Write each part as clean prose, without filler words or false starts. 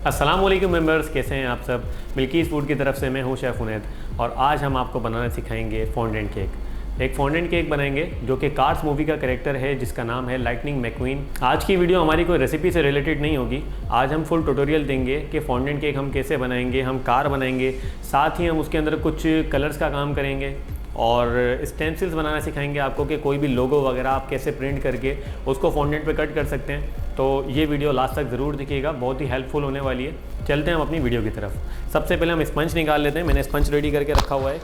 अस्सलाम वालेकुम मेंबर्स, कैसे हैं आप सब। मिल्कीज़ फूड की तरफ से मैं हूं शेफ़ उनैद और आज हम आपको बनाना सिखाएंगे फॉन्डेंट केक। एक फॉन्डेंट केक बनाएंगे जो कि कार्स मूवी का कैरेक्टर है जिसका नाम है लाइटनिंग मैक्वीन। आज की वीडियो हमारी कोई रेसिपी से रिलेटेड नहीं होगी। आज हम फुल ट्यूटोरियल देंगे कि फॉन्डेंट केक हम कैसे बनाएंगे, हम कार बनाएंगे, साथ ही हम उसके अंदर कुछ कलर्स का काम करेंगे और स्टेंसिल्स बनाना सिखाएंगे आपको कि कोई भी लोगो वगैरह आप कैसे प्रिंट करके उसको फॉन्डेंट पे कट कर सकते हैं। तो ये वीडियो लास्ट तक ज़रूर दिखिएगा, बहुत ही हेल्पफुल होने वाली है। चलते हैं हम अपनी वीडियो की तरफ। सबसे पहले हम स्पंज निकाल लेते हैं। मैंने स्पंज रेडी करके रखा हुआ है।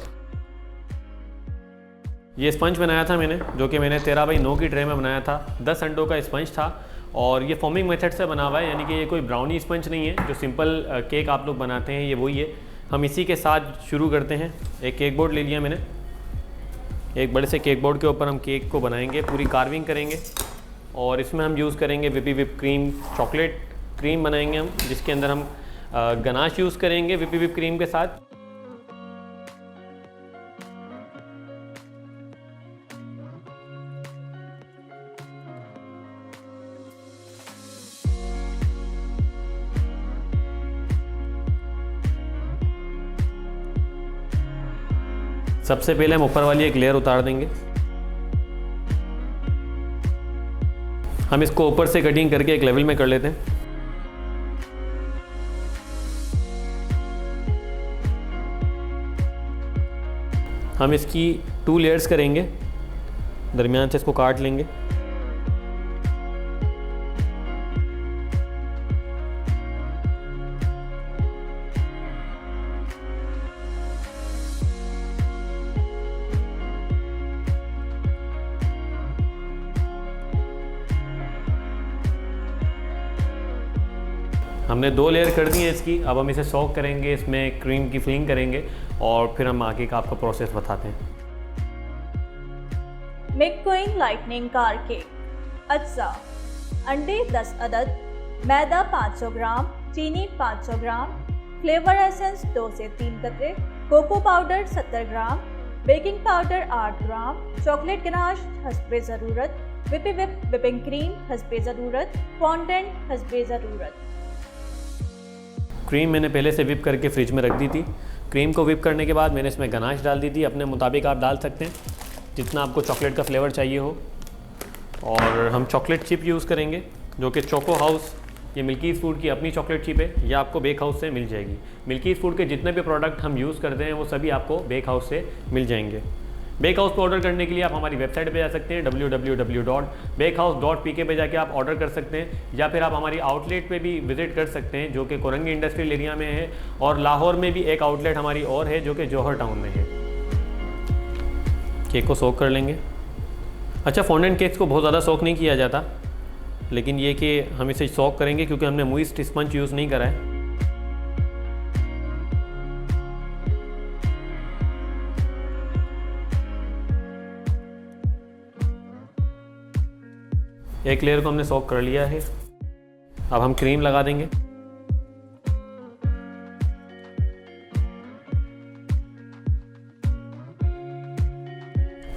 ये स्पंज बनाया था मैंने, जो कि मैंने 13x9 की ट्रे में बनाया था। 10 अंडों का स्पंज था और ये फॉर्मिंग मेथड से बना हुआ है, यानी कि ये कोई ब्राउनी स्पंज नहीं है। जो सिंपल केक आप लोग बनाते हैं ये वही है। हम इसी के साथ शुरू करते हैं। एक केक बोर्ड ले लिया मैंने। एक बड़े से केक बोर्ड के ऊपर हम केक को बनाएंगे, पूरी कार्विंग करेंगे और इसमें हम यूज़ करेंगे विप क्रीम, चॉकलेट क्रीम बनाएंगे हम, जिसके अंदर हम गनाश यूज़ करेंगे विप क्रीम के साथ। सबसे पहले हम ऊपर वाली एक लेयर उतार देंगे। हम इसको ऊपर से कटिंग करके एक लेवल में कर लेते हैं। हम इसकी 2 लेयर्स करेंगे, दरमियान से इसको काट लेंगे। हमने 2 लेयर कर दी है इसकी। अब हम इसे सॉक करेंगे, इसमें क्रीम की फिलिंग करेंगे और फिर हम आगे का आपको प्रोसेस बताते हैं। McQueen lightning car cake. अज्जा: अंडे 10 अदद, मैदा 500 ग्राम, चीनी 500 ग्राम, फ्लेवर एसेंस 2 से 3 कतरे, कोको पाउडर 70 ग्राम, बेकिंग पाउडर 8 ग्राम, चॉकलेट गनाश हस्बे ज़रूरत, विपिंग क्रीम हस्बे ज़रूरत, फॉन्डेंट हस्बे ज़रूरत। क्रीम मैंने पहले से विप करके फ्रिज में रख दी थी। क्रीम को विप करने के बाद मैंने इसमें गनाश डाल दी थी। अपने मुताबिक आप डाल सकते हैं जितना आपको चॉकलेट का फ्लेवर चाहिए हो। और हम चॉकलेट चिप यूज़ करेंगे जो कि चोको हाउस, ये मिल्कीज़ फूड की अपनी चॉकलेट चिप है। ये आपको बेक हाउस से मिल जाएगी। मिल्कीज़ फूड के जितने भी प्रोडक्ट हम यूज़ करते हैं वो सभी आपको बेक हाउस से मिल जाएंगे। बेक हाउस पर ऑर्डर करने के लिए आप हमारी वेबसाइट पे जा सकते हैं www.bakehouse.pk पे जाके आप ऑर्डर कर सकते हैं, या फिर आप हमारी आउटलेट पे भी विजिट कर सकते हैं जो कि कोरंगी इंडस्ट्रियल एरिया में है, और लाहौर में भी एक आउटलेट हमारी और है जो कि जौहर टाउन में है। केक को सोक कर लेंगे। अच्छा, फॉन्डेंट केक्स को बहुत ज़्यादा सोक नहीं किया जाता, लेकिन ये कि हम इसे सोक करेंगे क्योंकि हमने मोइस्ट स्पंज यूज़ नहीं करा है। एक लेयर को हमने सोक कर लिया है। अब हम क्रीम लगा देंगे।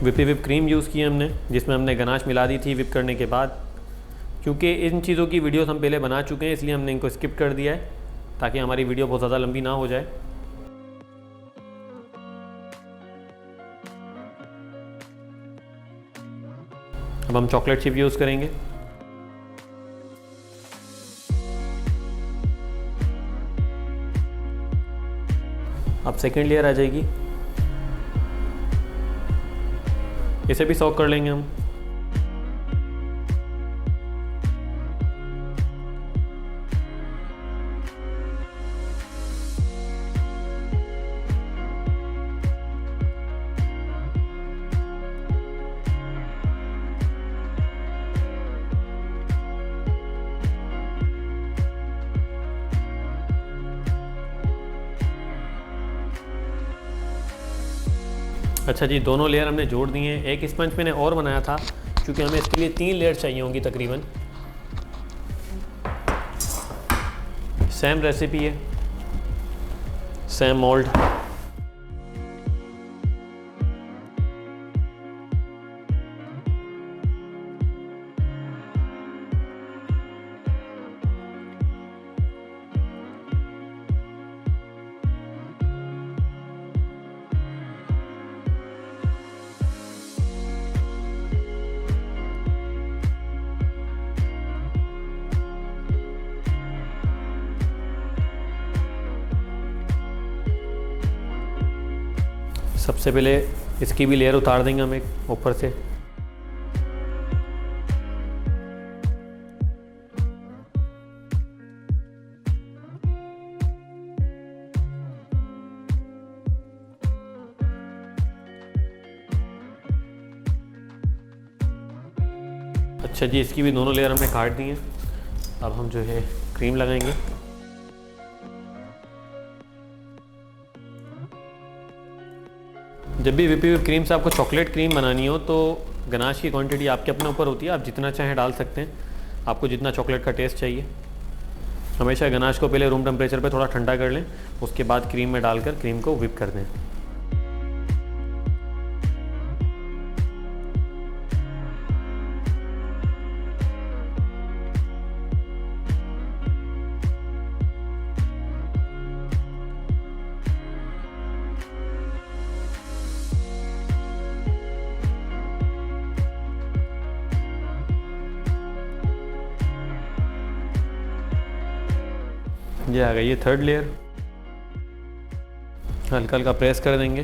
विप क्रीम यूज़ की हमने, जिसमें हमने गनाश मिला दी थी विप करने के बाद। क्योंकि इन चीज़ों की वीडियोस हम पहले बना चुके हैं, इसलिए हमने इनको स्किप कर दिया है ताकि हमारी वीडियो बहुत ज़्यादा लंबी ना हो जाए। अब हम चॉकलेट चिप यूज़ करेंगे। अब सेकेंड लेयर आ जाएगी, इसे भी सॉक कर लेंगे हम। अच्छा जी, दोनों लेयर हमने जोड़ दिए हैं। एक स्पंज मैंने और बनाया था क्योंकि हमें इसके लिए 3 लेयर चाहिए होंगी तकरीबन। सेम रेसिपी है, सेम मोल्ड। सबसे पहले इसकी भी लेयर उतार देंगे हम एक ऊपर से। अच्छा जी, इसकी भी दोनों लेयर हमने काट दी हैं। अब हम जो है क्रीम लगाएंगे। जब भी व्हिप क्रीम से आपको चॉकलेट क्रीम बनानी हो तो गनाश की क्वांटिटी आपके अपने ऊपर होती है, आप जितना चाहें डाल सकते हैं, आपको जितना चॉकलेट का टेस्ट चाहिए। हमेशा गनाश को पहले रूम टेम्परेचर पे थोड़ा ठंडा कर लें, उसके बाद क्रीम में डालकर क्रीम को व्हिप कर दें। ये आ गई ये थर्ड लेयर। हल्का हल्का प्रेस कर देंगे,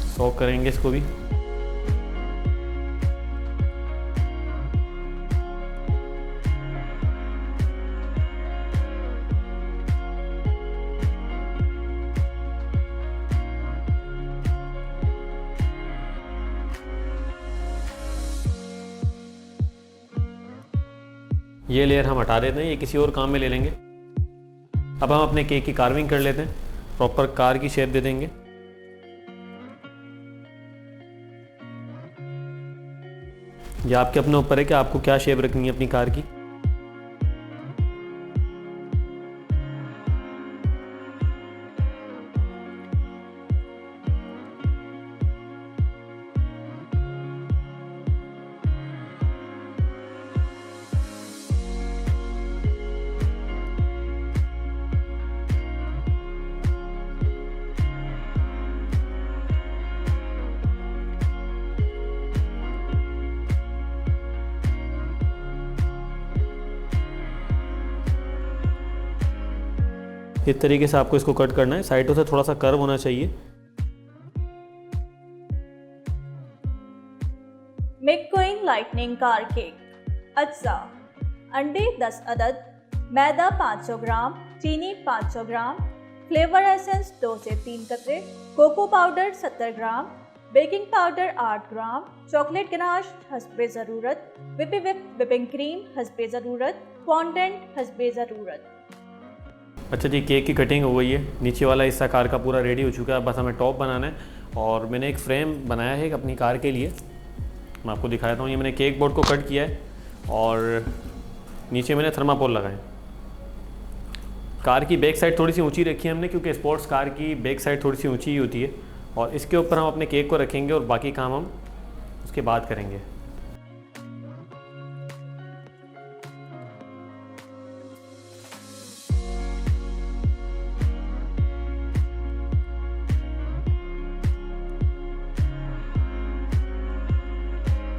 सॉक करेंगे इसको भी। ये लेयर हम हटा देते हैं, ये किसी और काम में ले लेंगे। अब हम अपने केक की कार्विंग कर लेते हैं, प्रॉपर कार की शेप दे देंगे। ये आपके अपने ऊपर है कि आपको क्या शेप रखनी है अपनी कार की। इस तरीके से आपको इसको कट करना है, साइडों से थोड़ा सा कर्व होना चाहिए। मैकक्वीन लाइटनिंग कार केक। अज्जा: अंडे 10 अदद, मैदा 500 ग्राम, चीनी 500 ग्राम, फ्लेवर एसेंस 2 से 3 कतरे, कोको पाउडर 70 ग्राम, बेकिंग पाउडर 8 ग्राम, चॉकलेट गनाश हस्बे ज़रूरत, व्हिपिंग क्रीम हस्बे ज़रूरत, फॉन्डेंट हस्बे ज़रूरत। अच्छा जी, केक की कटिंग हो गई है, नीचे वाला हिस्सा कार का पूरा रेडी हो चुका है। बस हमें टॉप बनाना है और मैंने एक फ्रेम बनाया है अपनी कार के लिए, मैं आपको दिखाता हूँ। ये मैंने केक बोर्ड को कट किया है और नीचे मैंने थर्माकोल लगाए। कार की बैक साइड थोड़ी सी ऊंची रखी है हमने, क्योंकि स्पोर्ट्स कार की बैक साइड थोड़ी सी ऊंची ही होती है। और इसके ऊपर हम अपने केक को रखेंगे और बाकी काम हम उसके बाद करेंगे।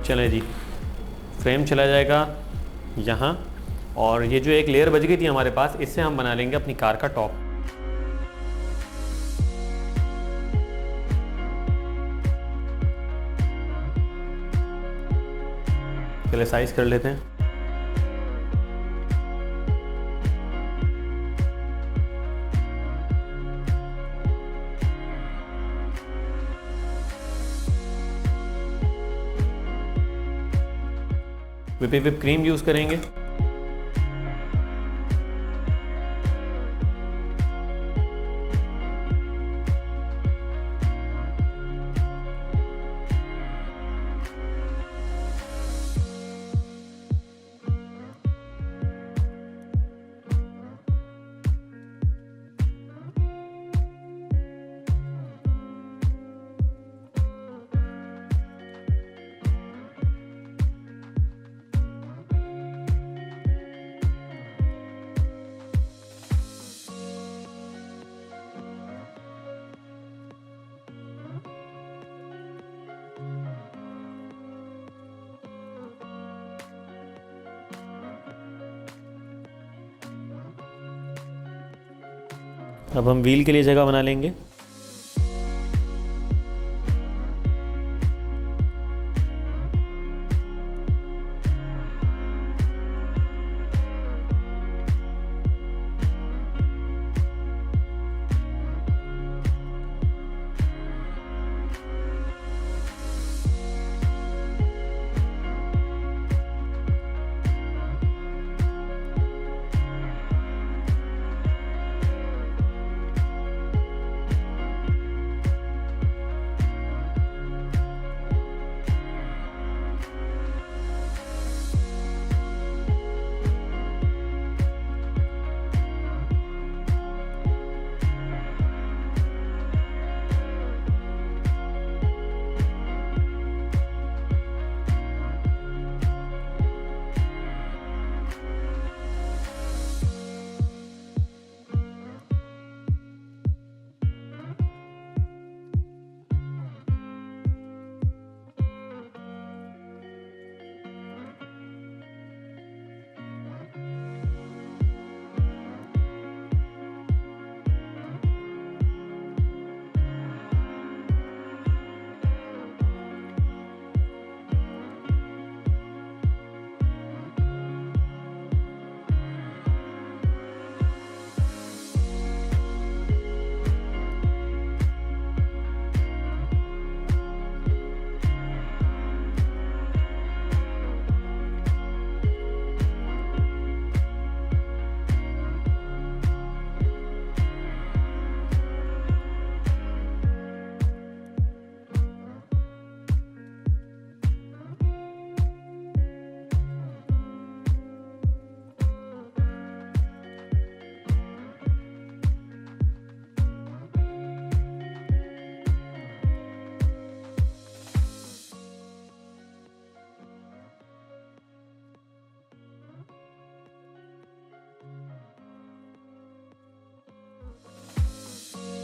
चलें जी, फ्रेम चला जाएगा यहाँ, और ये जो एक लेयर बच गई थी हमारे पास, इससे हम बना लेंगे अपनी कार का टॉप। पहले साइज कर लेते हैं। व्हिप क्रीम यूज़ करेंगे। अब हम व्हील के लिए जगह बना लेंगे।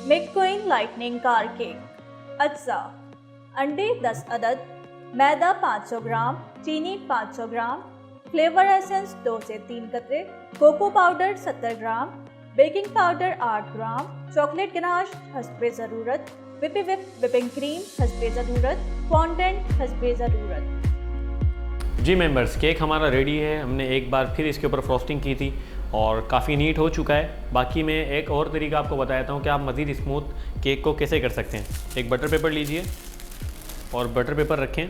मैक्क्वीन लाइटनिंग कार केक। अज्जा: अंडे 10 अदद, मैदा 500 ग्राम, चीनी 500 ग्राम, फ्लेवर एसेंस 2 से 3 कतरे, कोको पाउडर 70 ग्राम, बेकिंग पाउडर 8 ग्राम, चॉकलेट गनाश हस्बे ज़रूरत, विपिंग क्रीम हस्बे ज़रूरत, फॉन्डेंट हस्बे ज़रूरत। जी मेंबर्स, केक हमारा रेडी है। हमने एक बार फिर इसके ऊपर फ्रॉस्टिंग की थी और काफ़ी नीट हो चुका है। बाकी मैं एक और तरीका आपको बताता हूँ कि आप मज़ीद स्मूथ केक को कैसे कर सकते हैं। एक बटर पेपर लीजिए और बटर पेपर रखें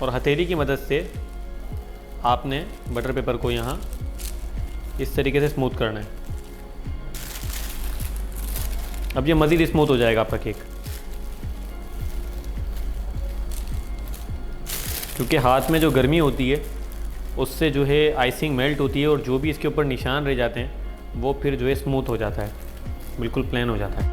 और हथेली की मदद से आपने बटर पेपर को यहाँ इस तरीके से स्मूथ करना है। अब ये मज़ीद स्मूथ हो जाएगा आपका केक, क्योंकि हाथ में जो गर्मी होती है उससे जो है आइसिंग मेल्ट होती है और जो भी इसके ऊपर निशान रह जाते हैं वो फिर जो है स्मूथ हो जाता है, बिल्कुल प्लेन हो जाता है।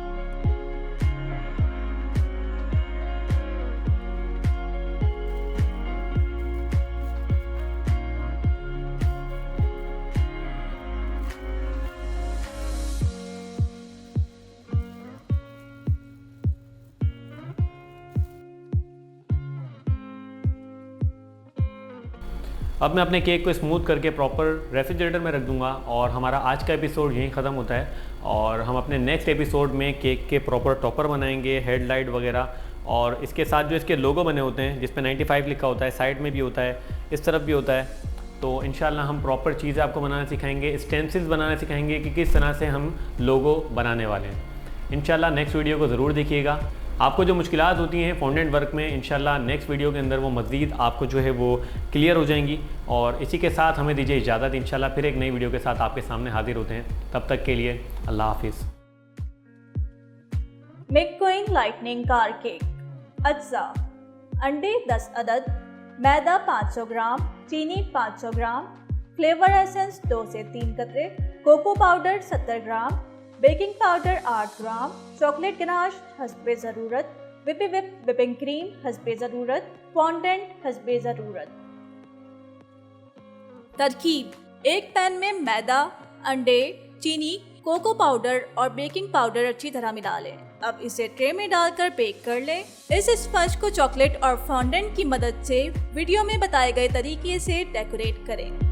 अब मैं अपने केक को स्मूथ करके प्रॉपर रेफ्रिजरेटर में रख दूंगा और हमारा आज का एपिसोड यहीं ख़त्म होता है। और हम अपने नेक्स्ट एपिसोड में केक के प्रॉपर टॉपर बनाएंगे, हेडलाइट वगैरह, और इसके साथ जो इसके लोगो बने होते हैं जिस पे 95 लिखा होता है, साइड में भी होता है, इस तरफ भी होता है। तो इंशाल्लाह हम प्रॉपर चीज़ें आपको बनाना सिखाएंगे, स्टेंसिल्स बनाना सिखाएंगे कि किस तरह से हम लोगो बनाने वाले हैं। इंशाल्लाह नेक्स्ट वीडियो को ज़रूर देखिएगा। आपको जो मुश्किलात होती हैं फॉन्डेंट वर्क में, इंशाल्लाह नेक्स्ट वीडियो के अंदर वो मज़ीद आपको जो है वो क्लियर हो जाएंगी। और इसी के साथ हमें दीजिए इजाज़त। इंशाल्लाह फिर एक नई वीडियो के साथ आपके सामने हाजिर होते हैं। तब तक के लिए अल्लाह हाफिज़। मैक्क्वीन लाइटनिंग कार केक। अज्जा: अंडे 10 अदद, मैदा 500 ग्राम, चीनी 500 ग्राम, फ्लेवर एसेंस 2 से 3 कतरे, कोको पाउडर 70 ग्राम, बेकिंग पाउडर 8 ग्राम, चॉकलेट गनाश हस्बे ज़रूरत, विपिंग क्रीम हस्बे ज़रूरत, फॉन्डेंट हस्बे ज़रूरत। तरकीब: एक पैन में मैदा, अंडे, चीनी, कोको पाउडर और बेकिंग पाउडर अच्छी तरह मिला लें। अब इसे ट्रे में डालकर बेक कर लें। इस स्पंज को चॉकलेट और फॉन्डेंट की मदद से वीडियो में बताए गए तरीके से डेकोरेट करें।